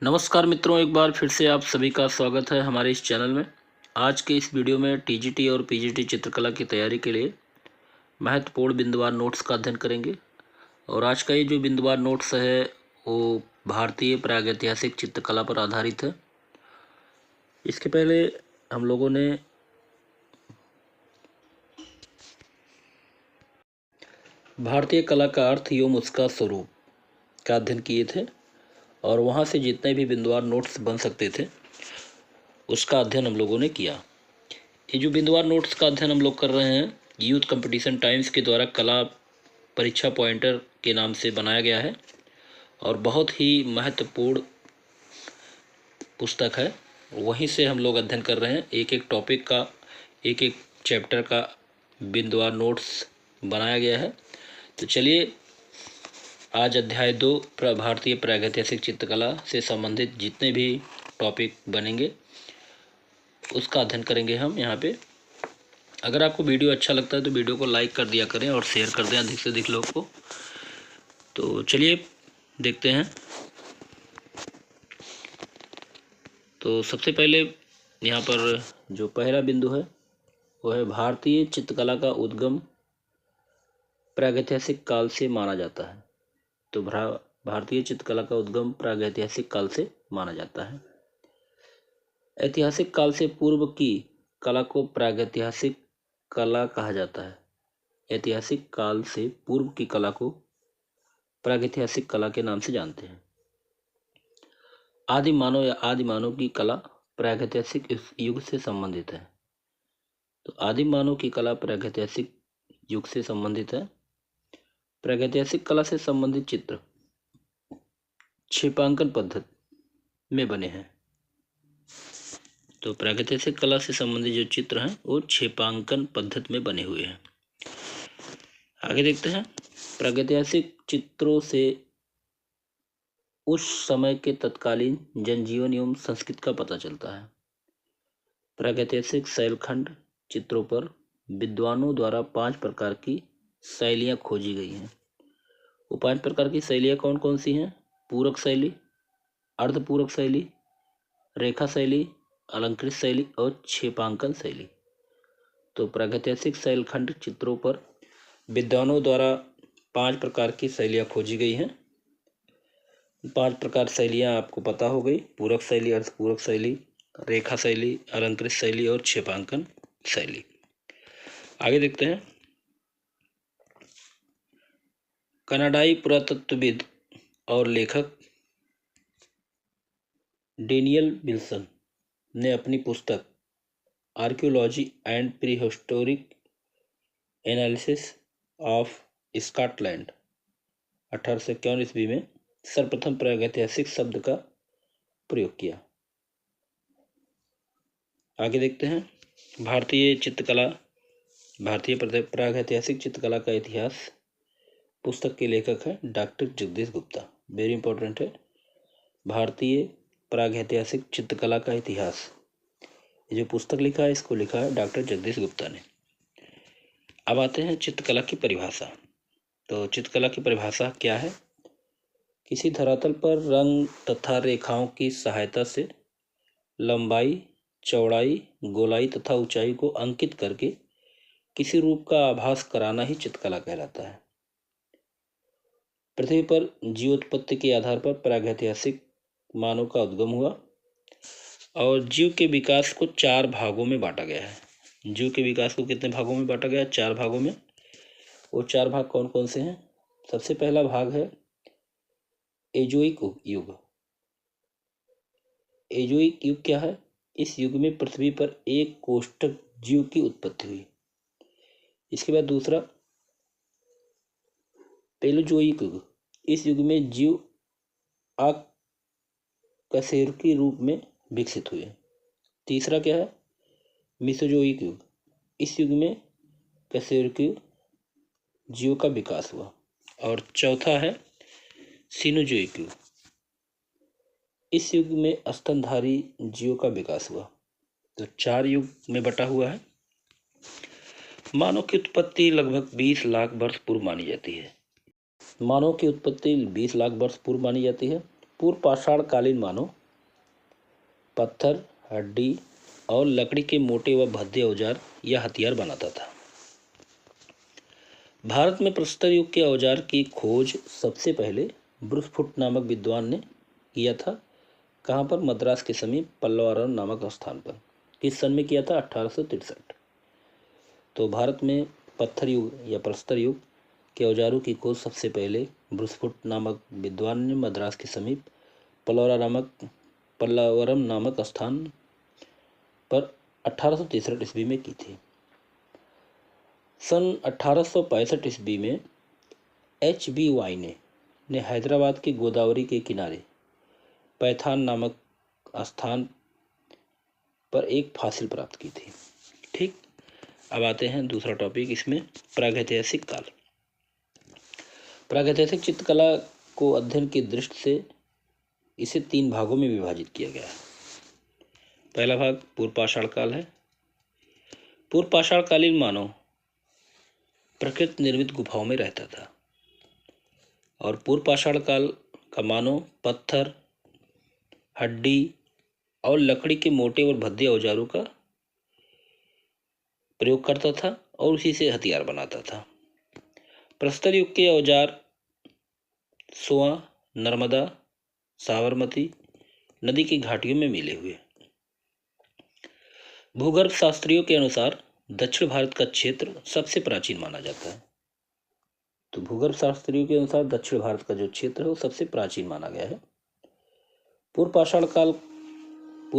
नमस्कार मित्रों, एक बार फिर से आप सभी का स्वागत है हमारे इस चैनल में। आज के इस वीडियो में टीजीटी और पीजीटी चित्रकला की तैयारी के लिए महत्वपूर्ण बिंदुवार नोट्स का अध्ययन करेंगे। और आज का ये जो बिंदुवार नोट्स है वो भारतीय प्रागैतिहासिक चित्रकला पर आधारित है। इसके पहले हम लोगों ने भारतीय कला का अर्थ एवं उसका स्वरूप का अध्ययन किए थे और वहाँ से जितने भी बिंदुवार नोट्स बन सकते थे उसका अध्ययन हम लोगों ने किया। ये जो बिंदुवार नोट्स का अध्ययन हम लोग कर रहे हैं यूथ कंपटीशन टाइम्स के द्वारा कला परीक्षा पॉइंटर के नाम से बनाया गया है और बहुत ही महत्वपूर्ण पुस्तक है। वहीं से हम लोग अध्ययन कर रहे हैं, एक एक टॉपिक का एक एक चैप्टर का बिंदुवार नोट्स बनाया गया है। तो चलिए आज अध्याय 2 भारतीय प्रागैतिहासिक चित्रकला से संबंधित जितने भी टॉपिक बनेंगे उसका अध्ययन करेंगे हम यहाँ पे। अगर आपको वीडियो अच्छा लगता है तो वीडियो को लाइक कर दिया करें और शेयर कर दें अधिक से अधिक लोग को। तो चलिए देखते हैं। तो सबसे पहले यहाँ पर जो पहला बिंदु है वो है भारतीय चित्रकला का उद्गम प्रागैतिहासिक काल से माना जाता है। तो भारतीय चित्रकला का उद्गम प्रागैतिहासिक काल से माना जाता है। ऐतिहासिक काल से पूर्व की कला को प्रागैतिहासिक कला कहा जाता है। ऐतिहासिक काल से पूर्व की कला को प्रागैतिहासिक कला के नाम से जानते हैं। आदि मानव या आदि मानव की कला प्रागैतिहासिक युग से संबंधित है। तो आदि मानव की कला प्रागैतिहासिक युग से संबंधित है। प्रागैतिहासिक कला से संबंधित चित्र क्षेपांकन पद्धति में बने हैं। तो प्रागैतिहासिक कला से संबंधित जो चित्र हैं वो क्षेपांकन पद्धति में बने हुए हैं। आगे देखते हैं। प्रागैतिहासिक चित्रों से उस समय के तत्कालीन जनजीवन एवं संस्कृति का पता चलता है। प्रागैतिहासिक शैलखंड चित्रों पर विद्वानों द्वारा 5 प्रकार की शैलियाँ खोजी गई हैं। वो 5 प्रकार की शैलियाँ कौन कौन सी हैं? पूरक शैली, अर्धपूरक शैली, रेखा शैली, अलंकृत शैली और क्षेपांकन शैली। तो प्रागैतिहासिक शैलखंड चित्रों पर विद्वानों द्वारा 5 प्रकार की शैलियाँ खोजी गई हैं। 5 प्रकार शैलियाँ आपको पता हो गई: पूरक शैली, अर्धपूरक शैली, रेखा शैली, अलंकृत शैली और क्षेपांकन शैली। आगे देखते हैं। कनाडाई पुरातत्वविद और लेखक डेनियल विल्सन ने अपनी पुस्तक archaeology and prehistoric analysis of Scotland 1851 ईस्वी में सर्वप्रथम प्रागैतिहासिक शब्द का प्रयोग किया। आगे देखते हैं। भारतीय प्रागैतिहासिक चित्रकला का इतिहास पुस्तक के लेखक हैं doctor Jagdish Gupta. Very important है। भारतीय प्रागैतिहासिक चित्रकला का इतिहास, ये जो पुस्तक लिखा है इसको लिखा है डॉक्टर जगदीश गुप्ता ने। अब आते हैं चित्रकला की परिभाषा। तो चित्रकला की परिभाषा क्या है? किसी धरातल पर रंग तथा रेखाओं की सहायता से लंबाई, चौड़ाई, गोलाई तथा ऊंचाई को अंकित करके किसी रूप का आभास कराना ही चित्रकला कहलाता है। पृथ्वी पर जीवोत्पत्ति के आधार पर प्रागैतिहासिक मानव का उद्गम हुआ और जीव के विकास को 4 भागों में बांटा गया है। जीव के विकास को कितने भागों में बांटा गया? 4 भागों में। वो 4 भाग कौन कौन से हैं? सबसे पहला भाग है एजोइक युग। एजोइक युग क्या है? इस युग में पृथ्वी पर एक कोष्ठक जीव की उत्पत्ति हुई। इसके बाद दूसरा पेलोजोइक युग। इस युग में जीव अकशेरुकी रूप में विकसित हुए। तीसरा क्या है? मिसोजोइक युग। इस युग में कशेरुकी जीव का विकास हुआ। और चौथा है सिनोजोइक युग। इस युग में स्तनधारी जीवों का विकास हुआ। तो 4 युग में बटा हुआ है। मानव की उत्पत्ति लगभग 20 लाख वर्ष पूर्व मानी जाती है। मानव की उत्पत्ति 20 लाख वर्ष पूर्व मानी जाती है। पूर्व पाषाण कालीन मानव पत्थर, हड्डी और लकड़ी के मोटे व भद्दे औजार या हथियार बनाता था। भारत में प्रस्तर युग के औजार की खोज सबसे पहले ब्रुसफुट नामक विद्वान ने किया था। कहाँ पर? मद्रास के समीप पल्लवारम नामक स्थान पर। किस सन में किया था? 1863। तो भारत में पत्थर युग या प्रस्तर युग के औजारों की खोज सबसे पहले ब्रुसफुट नामक विद्वान ने मद्रास के समीप पल्लवारम नामक स्थान पर 1863 ईस्वी में की थी। सन 1865 ईस्वी में H.B. वाइने ने हैदराबाद की गोदावरी के किनारे पैथान नामक स्थान पर एक फासिल प्राप्त की थी। ठीक, अब आते हैं दूसरा टॉपिक इसमें, प्रागैतिहासिक काल। प्रागैतिहासिक चित्रकला को अध्ययन की दृष्टि से इसे 3 भागों में विभाजित किया गया है। पहला भाग पूर्व पाषाण काल है। पूर्व पाषाण कालीन मानव प्रकृति निर्मित गुफाओं में रहता था और पूर्व पाषाण काल का मानव पत्थर, हड्डी और लकड़ी के मोटे और भद्दे औजारों का प्रयोग करता था और उसी से हथियार बनाता था। प्रस्तर युग के औजार सोआ, नर्मदा, साबरमती नदी की घाटियों में मिले हुए। भूगर्भ शास्त्रियों के अनुसार दक्षिण भारत का क्षेत्र सबसे प्राचीन माना जाता है। तो भूगर्भ शास्त्रियों के अनुसार दक्षिण भारत का जो क्षेत्र है वो सबसे प्राचीन माना गया है। पूर्व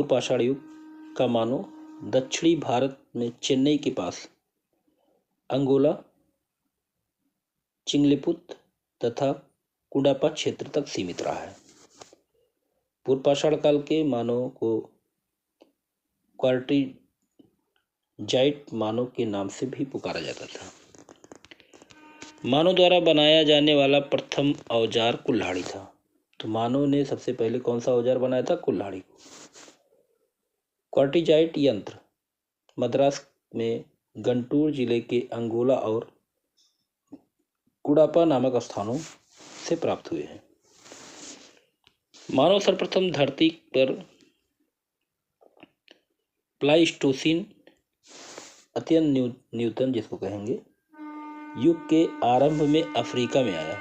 पाषाण युग का मानव दक्षिणी भारत में चेन्नई के पास अंगोला, चिंगलीपुत तथा कुडापा क्षेत्र तक सीमित रहा है। पूर्व पाषाण काल के मानव को क्वार्टिजाइट मानव के नाम से भी पुकारा जाता था। मानव द्वारा बनाया जाने वाला प्रथम औजार कुल्हाड़ी था। तो मानव ने सबसे पहले कौन सा औजार बनाया था? कुल्हाड़ी को। क्वार्टिजाइट यंत्र मद्रास में गंटूर जिले के अंगोला और कुडापा नामक स्थानों से प्राप्त हुए हैं। मानव सर्वप्रथम धरती पर प्लाइस्टोसीन अत्यंत न्यूनतम जिसको कहेंगे युग के आरंभ में अफ्रीका में आया।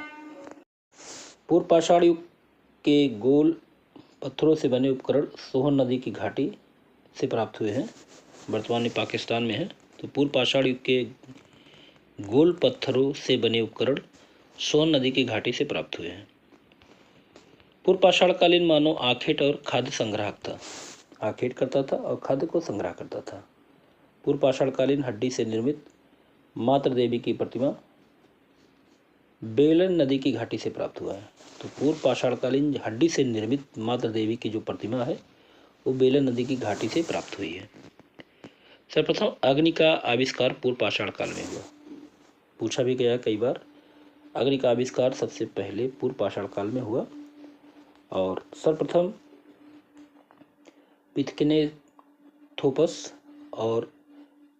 पूर्व पाषाण युग के गोल पत्थरों से बने उपकरण सोहन नदी की घाटी से प्राप्त हुए हैं, वर्तमान में पाकिस्तान में है। तो पूर्व पाषाण युग के गोल पत्थरों से बने उपकरण सोहन नदी की घाटी से प्राप्त हुए हैं। पूर्व पाषाणकालीन मानव आखेट और खाद्य संग्राहक था। आखेट करता था और खाद्य को संग्रह करता था। पूर्व पाषाणकालीन हड्डी से निर्मित मातृ देवी की प्रतिमा बेलन नदी की घाटी से प्राप्त हुआ है। तो पूर्व पाषाणकालीन हड्डी से निर्मित मातृ देवी की जो प्रतिमा है वो बेलन नदी की घाटी से प्राप्त हुई है। सर्वप्रथम अग्नि का आविष्कार पूर्व पाषाण काल में हुआ। पूछा भी गया कई बार। अग्नि का आविष्कार सबसे पहले पूर्व पाषाण काल में हुआ और सर्वप्रथम पिथकेनेथोपस और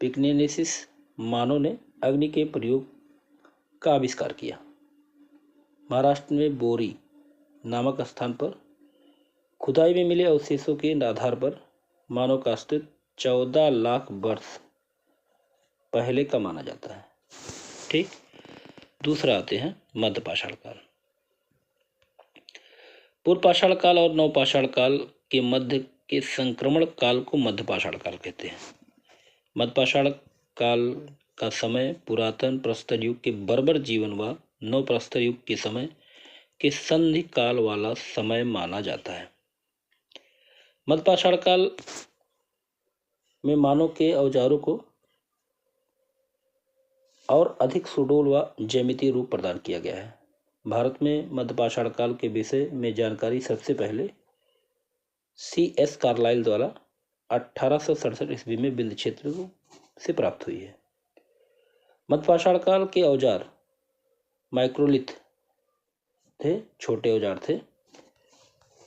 पिग्नेनेसिस मानव ने अग्नि के प्रयोग का आविष्कार किया। महाराष्ट्र में बोरी नामक स्थान पर खुदाई में मिले अवशेषों के आधार पर मानव का अस्तित्व 14 लाख वर्ष पहले का माना जाता है। ठीक, दूसरा आते हैं मध्य पाषाण काल। पूर्व पाषाण काल और नव पाषाण काल के मध्य के संक्रमण काल को मध्य पाषाण काल कहते हैं। मध्य पाषाण काल का समय पुरातन प्रस्तर युग के बर्बर जीवन व नव प्रस्तर युग के समय के संधि काल वाला समय माना जाता है। मध्य पाषाण काल में मानव के औजारों को और अधिक सुडौल व ज्यामितीय रूप प्रदान किया गया है। भारत में मध्य पाषाण काल के विषय में जानकारी सबसे पहले C.S. कार्लाइल द्वारा 1867 ईस्वी में विंध्य क्षेत्र से प्राप्त हुई है। मध्य पाषाण काल के औजार माइक्रोलिथ थे, छोटे औजार थे।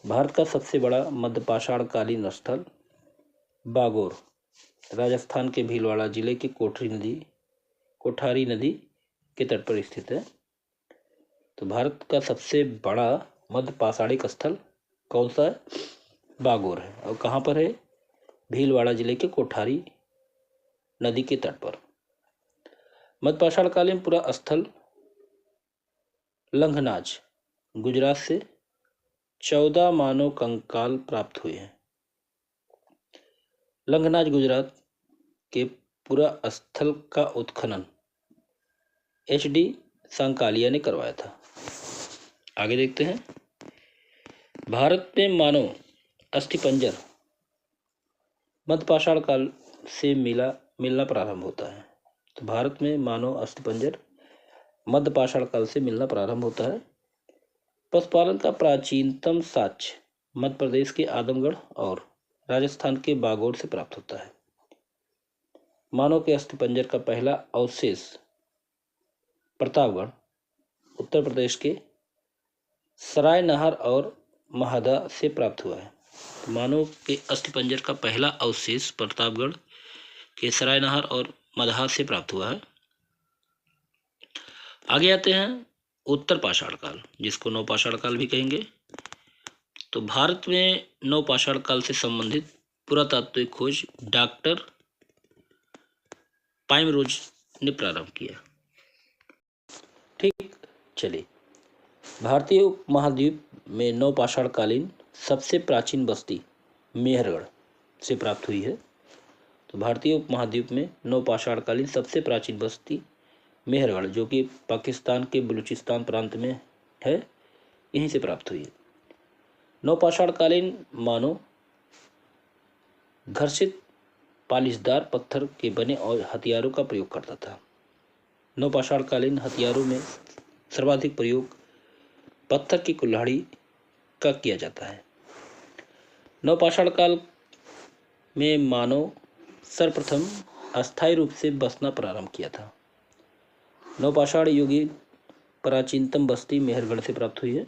भारत का सबसे बड़ा मध्य पाषाण कालीन स्थल बागोर राजस्थान के भीलवाड़ा जिले के कोठारी नदी के तट पर स्थित है। तो भारत का सबसे बड़ा मध्य पाषाणिक स्थल कौन सा है? बागोर है। और कहाँ पर है? भीलवाड़ा जिले के कोठारी नदी के तट पर। मध्यपाषाणकालीन पुरा स्थल लंघनाज गुजरात से 14 मानव कंकाल प्राप्त हुए हैं। लंघनाज गुजरात के पुरा स्थल का उत्खनन HD सांकालिया ने करवाया था। आगे देखते हैं। भारत में मानव अस्थिपंजर मध्यपाषाण काल से मिलना प्रारंभ होता है। तो भारत में मानव अस्थिपंजर मध्यपाषाण काल से मिलना प्रारंभ होता है। पशुपालन का प्राचीनतम साक्ष्य मध्य प्रदेश के आदमगढ़ और राजस्थान के बागोर से प्राप्त होता है। मानव के अस्थिपंजर का पहला अवशेष प्रतापगढ़ उत्तर प्रदेश के सरायनहर और महदा से प्राप्त हुआ है। मानव के अस्थिपंजर का पहला अवशेष प्रतापगढ़ के सरायनहर और मदहा से प्राप्त हुआ है। आगे आते हैं उत्तर पाषाण काल, जिसको नवपाषाण काल भी कहेंगे। तो भारत में नवपाषाण काल से संबंधित पुरातात्विक खोज डॉक्टर पाइमरोज ने प्रारंभ किया। ठीक, चलिए। भारतीय उपमहाद्वीप में नवपाषाणकालीन सबसे प्राचीन बस्ती मेहरगढ़ से प्राप्त हुई है। तो भारतीय उपमहाद्वीप में नवपाषाणकालीन सबसे प्राचीन बस्ती मेहरगढ़, जो कि पाकिस्तान के बलूचिस्तान प्रांत में है, यहीं से प्राप्त हुई है। नवपाषाणकालीन मानव घर्षित पालिशदार पत्थर के बने और हथियारों का प्रयोग करता था। नवपाषाणकालीन हथियारों में सर्वाधिक प्रयोग पत्थर की कुल्हाड़ी का किया जाता है। नवपाषाण काल में मानव सर्वप्रथम अस्थायी रूप से बसना प्रारंभ किया था। नवपाषाण युगीन प्राचीनतम बस्ती मेहरगढ़ से प्राप्त हुई है।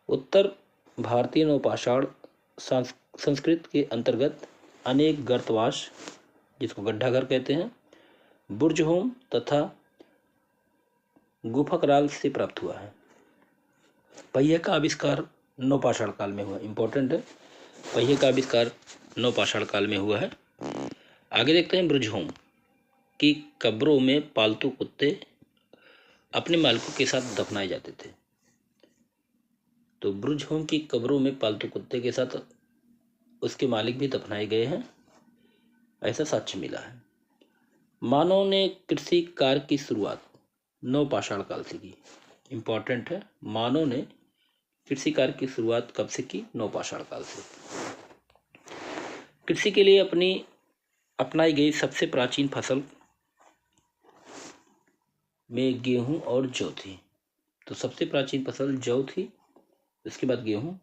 उत्तर भारतीय नवपाषाण संस्कृत के अंतर्गत अनेक गर्तवास, जिसको गड्ढा घर कहते हैं, बुर्जहोम तथा गुफकराल से प्राप्त हुआ है। पहिए का आविष्कार नवपाषाण काल में हुआ। इंपॉर्टेंट है, पहिए का आविष्कार नवपाषाण काल में हुआ है। आगे देखते हैं। बुर्जहोम की कब्रों में पालतू कुत्ते अपने मालिकों के साथ दफनाए जाते थे। तो बुर्जहोम की कब्रों में पालतू कुत्ते के साथ उसके मालिक भी दफनाए गए हैं, ऐसा साक्ष्य मिला है। मानव ने कृषि कार्य की शुरुआत नवपाषाण काल से की। इंपॉर्टेंट है, मानव ने कृषि कार्य की शुरुआत कब से की? नवपाषाण काल से। कृषि के लिए अपनाई गई सबसे प्राचीन फसल में गेहूं और जौ थी। तो सबसे प्राचीन फसल जौ थी, उसके बाद गेहूं।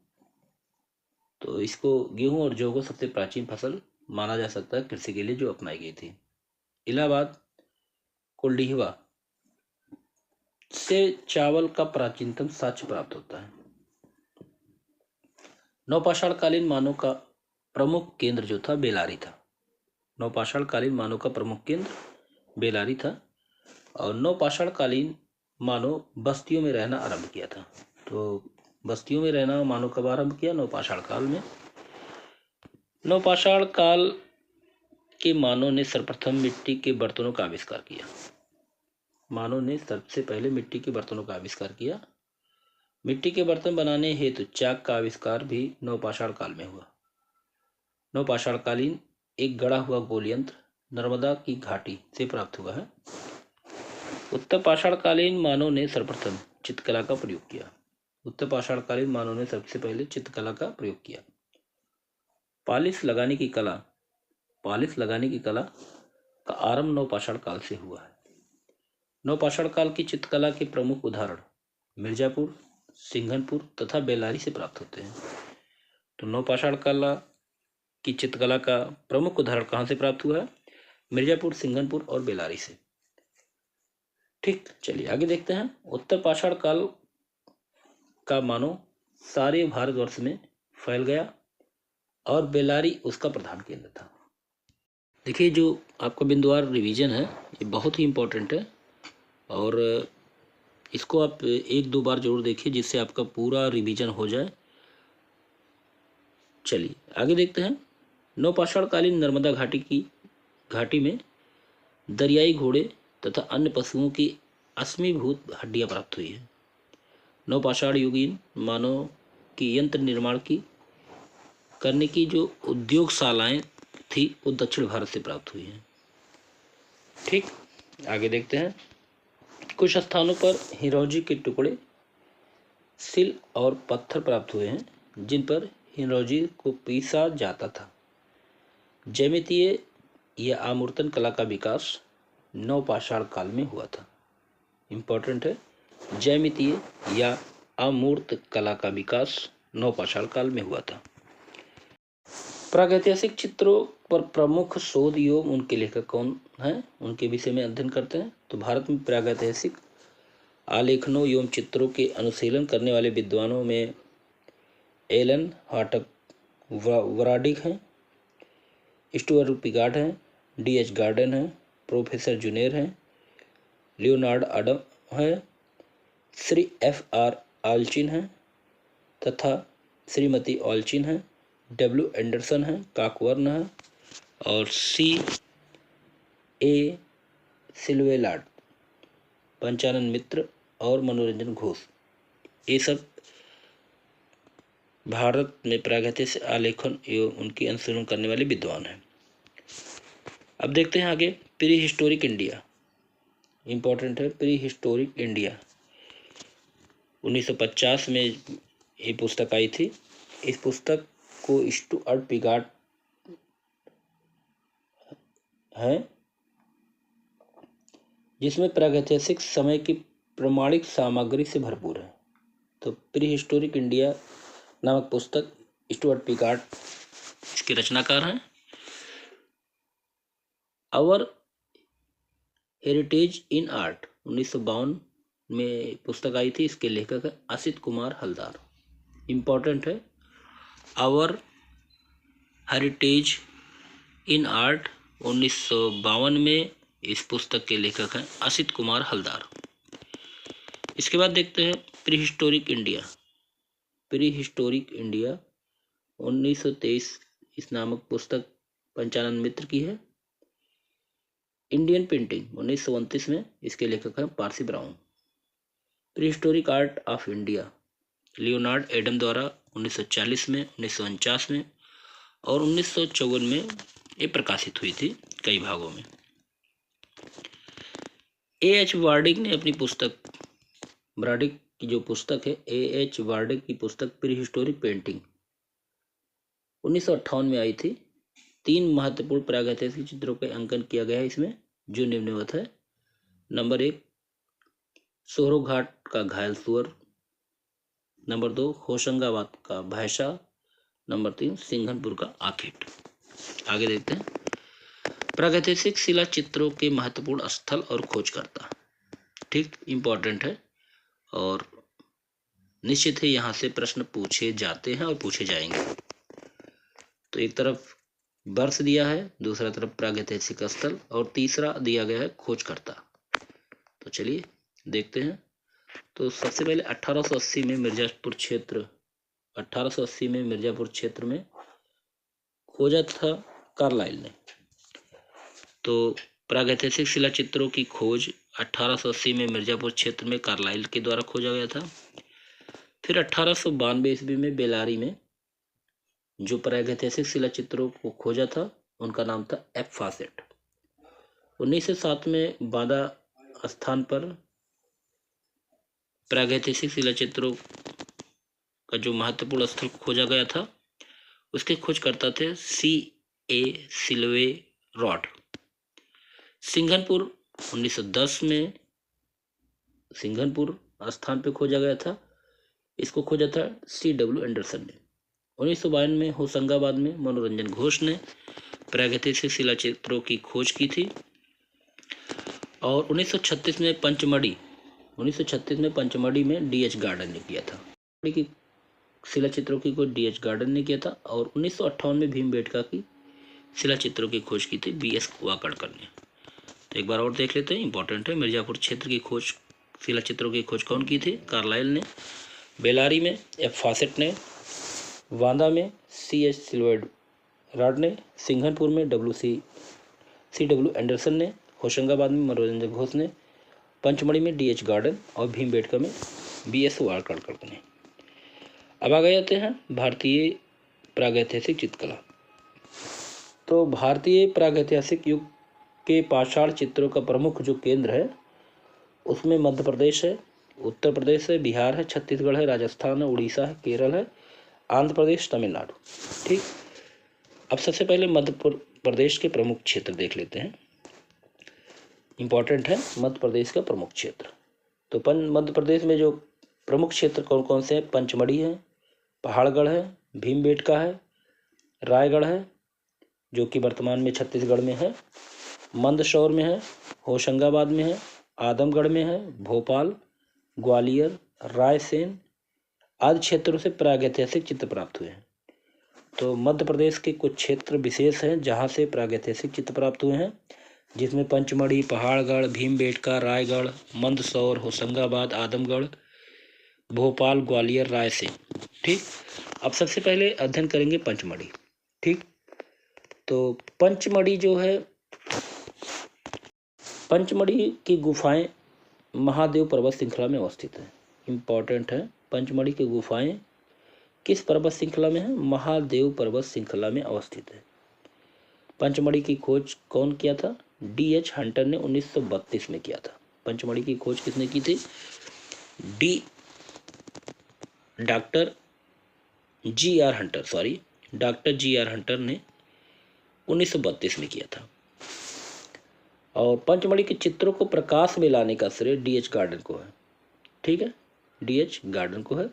तो इसको गेहूं और जौ को सबसे प्राचीन फसल माना जा सकता है कृषि के लिए, जो अपनाई गई थी। इलाहाबाद कोल्डिहवा से चावल का प्राचीनतम साक्ष्य प्राप्त होता है। नवपाषाण कालीन मानव का प्रमुख केंद्र जो था बेलारी था। नवपाषाण कालीन मानव का प्रमुख केंद्र बेलारी था और नवपाषाण कालीन मानव बस्तियों में रहना आरंभ किया था। तो बस्तियों में रहना मानव कब आरंभ किया? नवपाषाण काल में। नवपाषाण काल के मानव ने सर्वप्रथम मिट्टी के बर्तनों का आविष्कार किया। मानव ने सबसे पहले मिट्टी के बर्तनों का आविष्कार किया। मिट्टी के बर्तन बनाने हेतु चाक का आविष्कार भी नवपाषाण काल में हुआ। नवपाषाणकालीन एक गड़ा हुआ गोल यंत्र नर्मदा की घाटी से प्राप्त हुआ है। उत्तर पाषाणकालीन मानव ने सर्वप्रथम चित्रकला का प्रयोग किया। उत्तर पाषाणकालीन मानव ने सबसे पहले चित्रकला का प्रयोग किया। पालिश लगाने की कला का आरंभ नवपाषाण काल से हुआ है। नवपाषाण काल की चित्रकला के प्रमुख उदाहरण मिर्जापुर, सिंघनपुर तथा बेलारी से प्राप्त होते हैं। तो नवपाषाण काल की चित्रकला का प्रमुख उदाहरण कहाँ से प्राप्त हुआ है? मिर्जापुर, सिंघनपुर और बेलारी से। ठीक, चलिए आगे देखते हैं। उत्तर पाषाण काल का मानव सारे भारतवर्ष में फैल गया और बेलारी उसका प्रधान केंद्र था। देखिए, जो आपका बिंदुवार रिवीजन है ये बहुत ही इम्पोर्टेंट है और इसको आप 1-2 बार जरूर देखिए, जिससे आपका पूरा रिवीजन हो जाए चलिए आगे देखते हैं। नवपाषाणकालीन नर्मदा घाटी में दरियाई घोड़े तथा अन्य पशुओं की अश्मीभूत हड्डियां प्राप्त हुई है। नवपाषाण युगीन मानव की यंत्र निर्माण करने की जो उद्योगशालाएं थी वो दक्षिण भारत से प्राप्त हुई हैं। ठीक, आगे देखते हैं। कुछ स्थानों पर हिरोजी के टुकड़े, सिल और पत्थर प्राप्त हुए हैं जिन पर हिरोजी को पीसा जाता था। ज्यामितीय या आमूर्तन कला का विकास नवपाषाण काल में हुआ था। इंपॉर्टेंट है, ज्यामितीय या अमूर्त कला का विकास नवपाषाण काल में हुआ था। प्रागैतिहासिक चित्रों पर प्रमुख शोध एवं उनके लेखक कौन हैं, उनके विषय में अध्ययन करते हैं। तो भारत में प्रागैतिहासिक आलेखनों एवं चित्रों के अनुशीलन करने वाले विद्वानों में एलन हाटक वराडिक हैं, स्टुअर्ट पिगार्ड हैं, D.H. गार्डन हैं, प्रोफेसर जुनेर हैं, लियोनार्ड अडम हैं, श्री F.R. ऑल्चिन हैं तथा श्रीमती ऑल्चिन हैं, W. एंडरसन हैं, काकवर्न हैं और C.A. सिल्वेलार्ड, पंचानन मित्र और मनोरंजन घोष, ये सब भारत में प्रागैतिहासिक आलेखन एवं उनकी अनुशीलन करने वाले विद्वान हैं। अब देखते हैं आगे। प्री हिस्टोरिक इंडिया, इंपॉर्टेंट है। प्री हिस्टोरिक इंडिया 1950 में ये पुस्तक आई थी। इस पुस्तक को स्टुअर्ट पिगार्ड है, जिसमें प्रागैतिहासिक समय की प्रमाणिक सामग्री से भरपूर है। तो प्री हिस्टोरिक इंडिया नामक पुस्तक स्टुअर्ट पिगार्ड इसके रचनाकार हैं। आवर हेरिटेज इन आर्ट 1952 में पुस्तक आई थी। इसके लेखक है असित कुमार हलदार। इंपॉर्टेंट है, आवर हेरिटेज इन आर्ट 1952 में इस पुस्तक के लेखक हैं असित कुमार हलदार। इसके बाद देखते हैं pre historic India. Pre historic India 1923 इस नामक पुस्तक पंचानन मित्र की है। इंडियन पेंटिंग 1929 में, इसके लेखक हैं Parsi brown. Pre historic art of India Leonard Adam द्वारा 1940 में, 1949 में और 1954 में ये प्रकाशित हुई थी कई भागों में। A.H. वार्डिक ने अपनी पुस्तक, वार्डिक की जो पुस्तक है, A.H. वार्डिक की पुस्तक प्री हिस्टोरिक पेंटिंग 1958 में आई थी। 3 महत्वपूर्ण प्रागैतिहासिक चित्रों का अंकन किया गया है इसमें, जो निम्नवत है। नंबर 1 सोहरो घाट का घायल सुअर, नंबर 2 होशंगाबाद का भैंसा, नंबर 3 सिंघनपुर का आखेट। आगे देखते हैं। प्रागैतिहासिक शिला चित्रों के महत्वपूर्ण स्थल और खोजकर्ता। ठीक, इंपॉर्टेंट है और निश्चित है यहाँ से प्रश्न पूछे जाते हैं और पूछे जाएंगे। तो एक तरफ वर्ष दिया है, दूसरा तरफ प्रागैतिहासिक स्थल और तीसरा दिया गया है खोजकर्ता। तो चलिए देखते हैं। तो सबसे पहले 1880 में मिर्जापुर क्षेत्र में खोजा था कार्लाइल ने। तो प्रागैतिहासिक शिला चित्रों की खोज 1880 में मिर्जापुर क्षेत्र में कार्लाइल के द्वारा खोजा गया था। फिर 1892 ईस्वी में बेलारी में जो प्रागैतिहासिक शिला चित्रों को खोजा था उनका नाम था F. फॉसेट। 1907 में बांदा स्थान पर प्रागैतिहासिक शिला चित्रों का जो महत्वपूर्ण स्थल खोजा गया था उसके खोजकर्ता थे C.A. सिल्वेराड। सिंघनपुर 1910 में सिंघनपुर स्थान पे खोजा गया था, इसको खोजा था C.W. एंडरसन ने। 1952 में होशंगाबाद में मनोरंजन घोष ने प्रागैतिहासिक शिला चित्रों की खोज की थी। और 1936 में पंचमढ़ी में D.H. गार्डन ने किया था। की शिला चित्रों की खोज D.H. गार्डन ने किया था। और 1958 में भीमबेटका की शिला चित्रों की खोज की थी B.S. वाकड़कर ने। तो एक बार और देख लेते हैं, इंपॉर्टेंट है। मिर्जापुर क्षेत्र की खोज, शिला चित्रों की खोज कौन की थी? कार्लाइल ने। बेलारी में F. फॉसेट ने। बांदा में C.H. सिल्वर्ड ने, सिंघनपुर में C.W. एंडरसन ने, होशंगाबाद में मनोरंजन घोष ने, पंचमढ़ी में D.H. गार्डन और भीमबेटका में B.S. वाकड़कर ने। अब आगे जाते हैं भारतीय प्रागैतिहासिक चित्रकला। तो भारतीय प्रागैतिहासिक युग के पाषाण चित्रों का प्रमुख जो केंद्र है उसमें मध्य प्रदेश है, उत्तर प्रदेश है, बिहार है, छत्तीसगढ़ है, राजस्थान है, उड़ीसा है, केरल है, आंध्र प्रदेश, तमिलनाडु। ठीक, अब सबसे पहले मध्य प्रदेश के प्रमुख क्षेत्र देख लेते हैं। इंपॉर्टेंट है मध्य प्रदेश का प्रमुख क्षेत्र। तो मध्य प्रदेश में जो प्रमुख क्षेत्र कौन कौन से हैं? पंचमढ़ी है, पहाड़गढ़ है, भीमबेटका है, रायगढ़ है जो कि वर्तमान में छत्तीसगढ़ में है, मंदसौर में है, होशंगाबाद में है, आदमगढ़ में है, भोपाल, ग्वालियर, रायसेन आदि क्षेत्रों से प्रागैतिहासिक चित्र प्राप्त हुए हैं। तो मध्य प्रदेश के कुछ क्षेत्र विशेष हैं जहां से प्रागैतिहासिक चित्र प्राप्त हुए हैं, जिसमें पंचमढ़ी, पहाड़गढ़, भीमबेटका, रायगढ़, मंदसौर, होशंगाबाद, आदमगढ़, भोपाल, ग्वालियर, रायसेन। ठीक, अब सबसे पहले अध्ययन करेंगे पंचमढ़ी। ठीक, तो पंचमढ़ी जो है, पंचमढ़ी की गुफाएं महादेव पर्वत श्रृंखला में अवस्थित है। इम्पॉर्टेंट है, पंचमढ़ी की गुफाएं किस पर्वत श्रृंखला में है? महादेव पर्वत श्रृंखला में अवस्थित है। पंचमढ़ी की खोज कौन किया था? D.H. हंटर ने 1932 में किया था। पंचमढ़ी की खोज किसने की थी? Doctor G.R. हंटर ने 1932 में किया था। और पंचमढ़ी के चित्रों को प्रकाश में लाने का श्रेय D.H. गार्डन को है। ठीक है, D.H. गार्डन को है।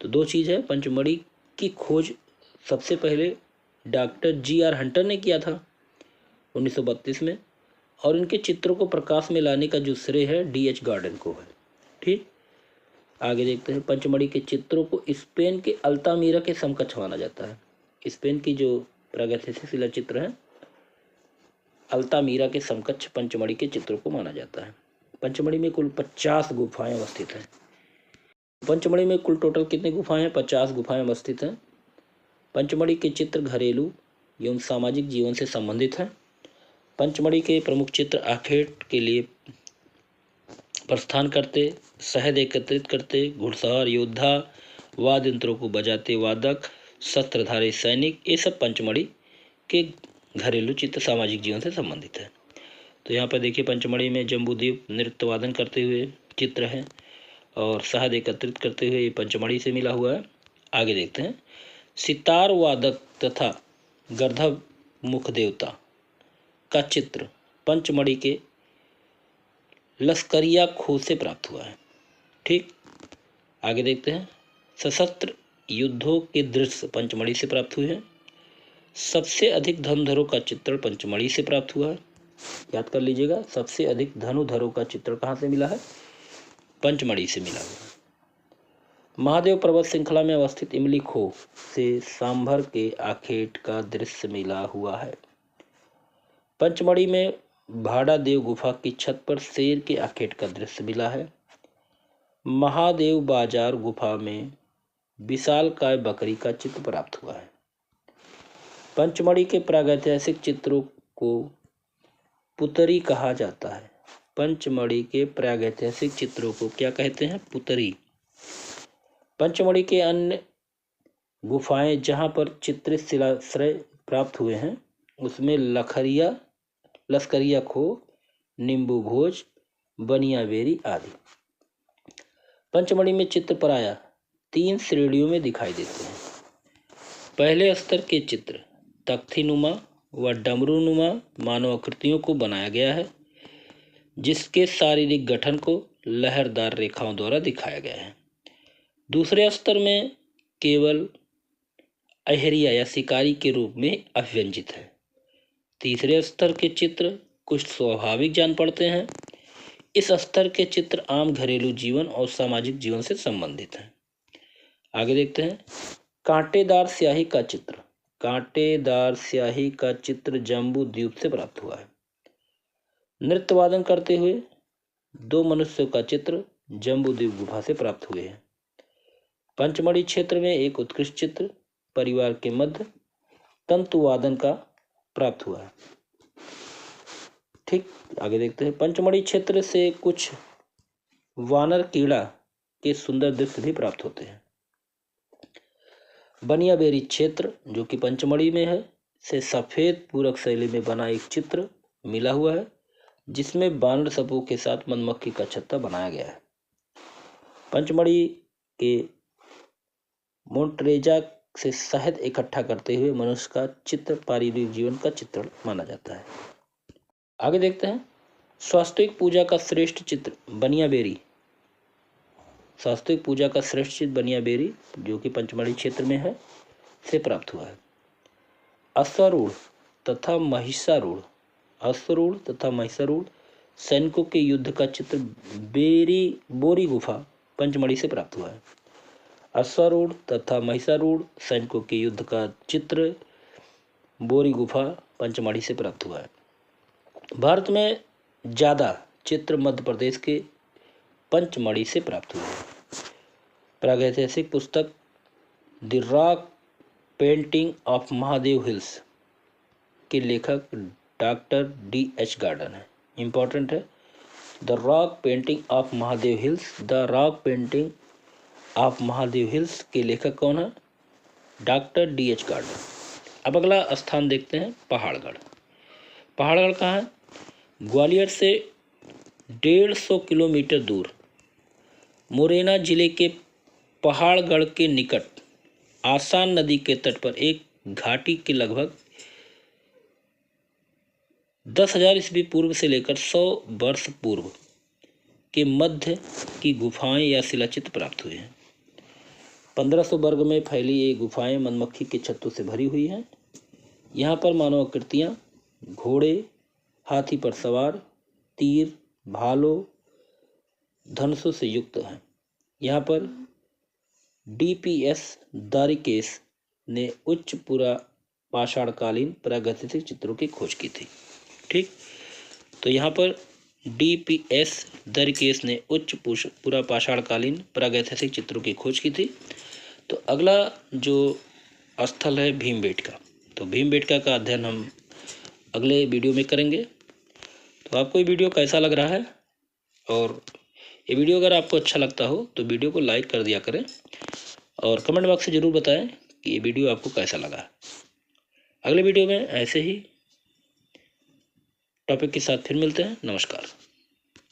तो दो चीज़ है, पंचमढ़ी की खोज सबसे पहले डॉक्टर G.R. हंटर ने किया था 1932 में, और इनके चित्रों को प्रकाश में लाने का जो श्रेय है D.H. गार्डन को है। ठीक, आगे देखते हैं। पंचमढ़ी के चित्रों को स्पेन के अल्तामीरा के समकक्ष माना जाता है। स्पेन की जो प्रागैतिहासिक शिला चित्र है, अल्तामीरा के समकक्ष पंचमढ़ी के चित्रों को माना जाता है। पंचमढ़ी में कुल 50 गुफाएं अवस्थित हैं। पंचमढ़ी में कुल टोटल कितनी गुफाएं हैं? 50 गुफाएं अवस्थित हैं। पंचमढ़ी के चित्र घरेलू एवं सामाजिक जीवन से संबंधित हैं। पंचमढ़ी के प्रमुख चित्र आखेट के लिए प्रस्थान करते, शहद एकत्रित करते, घुड़सवार योद्धा, वाद्य यंत्रों को बजाते वादक, शस्त्रधारी सैनिक, ये सब पंचमढ़ी के घरेलू चित्र सामाजिक जीवन से संबंधित है। तो यहाँ पर देखिए पंचमढ़ी में जम्बूद्वीप नृत्य वादन करते हुए चित्र है और शहद एकत्रित करते हुए ये पंचमढ़ी से मिला हुआ है। आगे देखते हैं। सितार वादक तथा गर्दभ मुख देवता का चित्र पंचमढ़ी के लश्करिया खोह से प्राप्त हुआ है। ठीक, आगे देखते हैं। सशस्त्र युद्धों के दृश्य पंचमढ़ी से प्राप्त हुए हैं। सबसे अधिक धनुधरों का चित्रण पंचमढ़ी से प्राप्त हुआ है। याद कर लीजिएगा, सबसे अधिक धनुधरों का चित्रण कहाँ से मिला है? पंचमढ़ी से मिला हुआ है। महादेव पर्वत श्रृंखला में अवस्थित इमली खोह से सांभर के आखेट का दृश्य मिला हुआ है। पंचमढ़ी में भाड़ा देव गुफा की छत पर शेर के आखेट का दृश्य मिला है। महादेव बाजार गुफा में विशालकाय बकरी का चित्र प्राप्त हुआ है। पंचमढ़ी के प्रागैतिहासिक चित्रों को पुतरी कहा जाता है। पंचमढ़ी के प्रागैतिहासिक चित्रों को क्या कहते हैं? पुतरी। पंचमढ़ी के अन्य गुफाएं जहां पर चित्रित शिलाश्रय प्राप्त हुए हैं उसमें लश्करिया खोह, नींबू भोज, बनियाबेरी आदि। पंचमढ़ी में चित्र प्रायः 3 श्रेणियों में दिखाई देते हैं। पहले स्तर के चित्र तख्तीनुमा व डमरूनुमा मानव आकृतियों को बनाया गया है, जिसके शारीरिक गठन को लहरदार रेखाओं द्वारा दिखाया गया है। दूसरे स्तर में केवल अहरिया या शिकारी के रूप में अभिव्यंजित है। तीसरे स्तर के चित्र कुछ स्वाभाविक जान पड़ते हैं। इस स्तर के चित्र आम घरेलू जीवन और सामाजिक जीवन से संबंधित हैं। आगे देखते हैं। कांटेदार स्याही का चित्र। कांटेदार स्याही का चित्र जम्बू द्वीप से प्राप्त हुआ है। नृत्य वादन करते हुए 2 मनुष्यों का चित्र जम्बू द्वीप गुफा से प्राप्त हुए हैं। पंचमढ़ी क्षेत्र में एक उत्कृष्ट चित्र परिवार के मध्य तंतुवादन का प्राप्त हुआ है। ठीक, आगे देखते हैं। पंचमढ़ी क्षेत्र से कुछ वानर कीड़ा के सुंदर दृश्य भी प्राप्त होते हैं। बनियाबेरी क्षेत्र जो कि पंचमढ़ी में है से सफेद पूरक शैली में बना एक चित्र मिला हुआ है, जिसमें बानर समूह के साथ मधुमक्खी का छत्ता बनाया गया है। पंचमढ़ी के मोन्ट्रेजा से शहद इकट्ठा करते हुए मनुष्य का चित्र पारिवारिक जीवन का चित्रण माना जाता है। आगे देखते हैं। स्वास्तिक पूजा का श्रेष्ठ चित्र बनियाबेरी। स्वास्तिक पूजा का श्रेष्ठ चित्र बनियाबेरी जो कि पंचमढ़ी क्षेत्र में है से प्राप्त हुआ है। अश्वारूढ़ तथा महिषारूढ़ सैनिकों के युद्ध का चित्र बोरी गुफा पंचमढ़ी से प्राप्त हुआ है। अश्वारूढ़ तथा महिषारूढ़ सैनिकों के युद्ध का चित्र बोरी गुफा पंचमढ़ी से प्राप्त हुआ है। भारत में ज़्यादा चित्र मध्य प्रदेश के पंचमढ़ी से प्राप्त हुए हैं। प्रागैतिहासिक पुस्तक the rock painting of Mahadev hills के लेखक डॉक्टर D.H. गार्डन है। इंपॉर्टेंट है। The rock painting of Mahadev hills, the rock painting of Mahadev hills के लेखक कौन है? Doctor D.H. गार्डन। अब अगला स्थान देखते हैं, पहाड़गढ़। पहाड़गढ़ कहाँ है? ग्वालियर से 150 किलोमीटर दूर मुरैना जिले के पहाड़गढ़ के निकट आसान नदी के तट पर एक घाटी के लगभग 10,000 ईस्वी पूर्व से लेकर 100 वर्ष पूर्व के मध्य की गुफाएं या शिलाचित्र प्राप्त हुए हैं। 1500 वर्ग में फैली ये गुफाएं मधुमक्खी के छत्तों से भरी हुई हैं। यहाँ पर मानव आकृतियाँ घोड़े, हाथी पर सवार, तीर, भालों, धनुषों से युक्त हैं। यहाँ पर D.P.S. दारिकेस ने उच्च पाषाणकालीन प्रागैतिहासिक चित्रों की खोज की थी। ठीक, तो यहाँ पर D.P.S. दारिकेस ने उच्च पाषाणकालीन प्रागैतिहासिक चित्रों की खोज की थी। तो अगला जो स्थल है भीमबेटका। तो भीमबेटका का अध्ययन हम अगले वीडियो में करेंगे। तो आपको ये वीडियो कैसा लग रहा है, और ये वीडियो अगर आपको अच्छा लगता हो तो वीडियो को लाइक कर दिया करें और कमेंट बॉक्स से ज़रूर बताएं कि ये वीडियो आपको कैसा लगा। अगले वीडियो में ऐसे ही टॉपिक के साथ फिर मिलते हैं। नमस्कार।